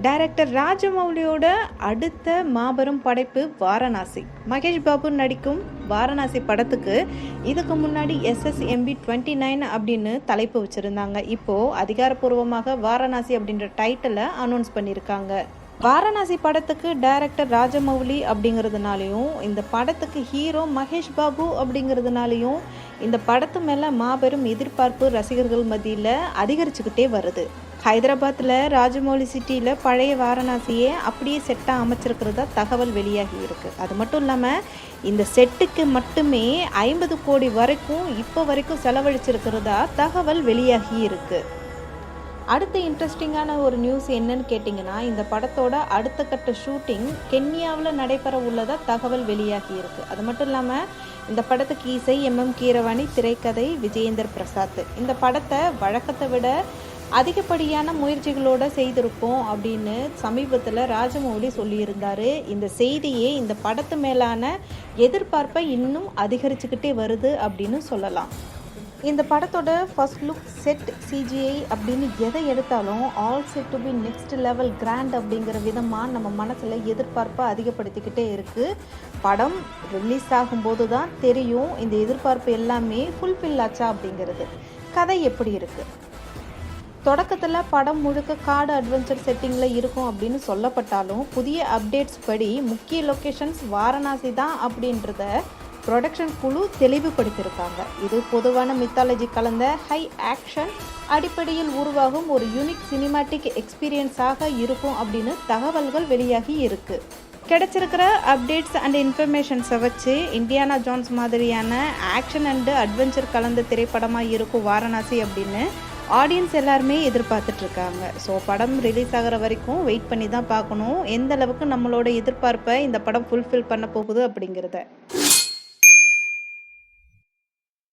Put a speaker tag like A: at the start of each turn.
A: Director ராஜமௌலியோட அடுத்த மாபெரும் படைப்பு வாரணாசி. மகேஷ் பாபு நடிக்கும் வாரணாசி படத்துக்கு இதுக்கு முன்னாடி SSMB 29 அப்படின்னு தலைப்பு வச்சுருந்தாங்க. இப்போது அதிகாரப்பூர்வமாக வாரணாசி அப்படின்ற டைட்டிலை அனௌன்ஸ் பண்ணியிருக்காங்க. வாரணாசி படத்துக்கு டைரக்டர் ராஜமௌலி அப்படிங்கிறதுனாலையும் இந்த படத்துக்கு ஹீரோ மகேஷ் பாபு அப்படிங்கிறதுனாலையும் இந்த படத்து மேலே மாபெரும் எதிர்பார்ப்பு ரசிகர்கள் மத்தியில் அதிகரிச்சுக்கிட்டே வருது. ஹைதராபாத்தில் ராஜமௌலி சிட்டியில் பழைய வாரணாசியே அப்படியே செட்டாக அமைச்சிருக்கிறதா தகவல் வெளியாகி இருக்குது. அது மட்டும் இல்லாமல் இந்த செட்டுக்கு மட்டுமே 50 கோடி வரைக்கும் இப்போ வரைக்கும் செலவழிச்சிருக்கிறதா தகவல் வெளியாகி இருக்குது. அடுத்த இன்ட்ரெஸ்டிங்கான ஒரு நியூஸ் என்னன்னு கேட்டிங்கன்னா, இந்த படத்தோட அடுத்த கட்ட ஷூட்டிங் கென்யாவில் நடைபெற உள்ளதா தகவல் வெளியாகி இருக்குது. அது மட்டும் இல்லாமல் இந்த படத்துக்கு இசை MM கீரவாணி, திரைக்கதை விஜயேந்தர் பிரசாத். இந்த படத்தை வழக்கத்தை விட அதிகப்படியான முயற்சிகளோடு செய்திருக்கோம் அப்படின்னு சமீபத்தில் ராஜமௌலி சொல்லியிருந்தார். இந்த செய்தியே இந்த படத்து மேலான எதிர்பார்ப்பை இன்னும் அதிகரிச்சுக்கிட்டே வருது அப்படின்னு சொல்லலாம். இந்த படத்தோட ஃபர்ஸ்ட் லுக், செட், CGI அப்படின்னு எதை எடுத்தாலும் all set to be next level grand அப்படிங்கிற விதமாக நம்ம மனசில் எதிர்பார்ப்பை அதிகப்படுத்திக்கிட்டே இருக்குது. படம் ரிலீஸ் ஆகும்போது தான் தெரியும் இந்த எதிர்பார்ப்பு எல்லாமே ஃபுல்ஃபில் ஆச்சா அப்படிங்கிறது. கதை எப்படி இருக்குது? தொடக்கத்தில் படம் முழுக்க காடு அட்வென்ச்சர் செட்டிங்கில் இருக்கும் அப்படின்னு சொல்லப்பட்டாலும் புதிய அப்டேட்ஸ் படி முக்கிய லொக்கேஷன்ஸ் வாரணாசி தான் அப்படின்றத ப்ரொடக்ஷன் குழு தெளிவுபடுத்தியிருக்காங்க. இது பொதுவான மித்தாலஜி கலந்த ஹை ஆக்ஷன் அடிப்படையில் உருவாகும் ஒரு யூனிக் சினிமாட்டிக் எக்ஸ்பீரியன்ஸாக இருக்கும் அப்படின்னு தகவல்கள் வெளியாகி இருக்கு. கிடைச்சிருக்கிற அப்டேட்ஸ் அண்ட் இன்ஃபர்மேஷன்ஸை வச்சு இண்டியானா ஜோன்ஸ் மாதிரியான ஆக்ஷன் அண்டு அட்வென்ச்சர் கலந்த திரைப்படமாக இருக்கும் வாரணாசி அப்படின்னு ஆடியன்ஸ் எல்லாருமே எதிர்பார்த்துட்ருக்காங்க. ஸோ படம் ரிலீஸ் ஆகிற வரைக்கும் வெயிட் பண்ணி தான் பார்க்கணும் எந்த அளவுக்கு நம்மளோட எதிர்பார்ப்பை இந்த படம் ஃபுல்ஃபில் பண்ண போகுது அப்படிங்கிறத.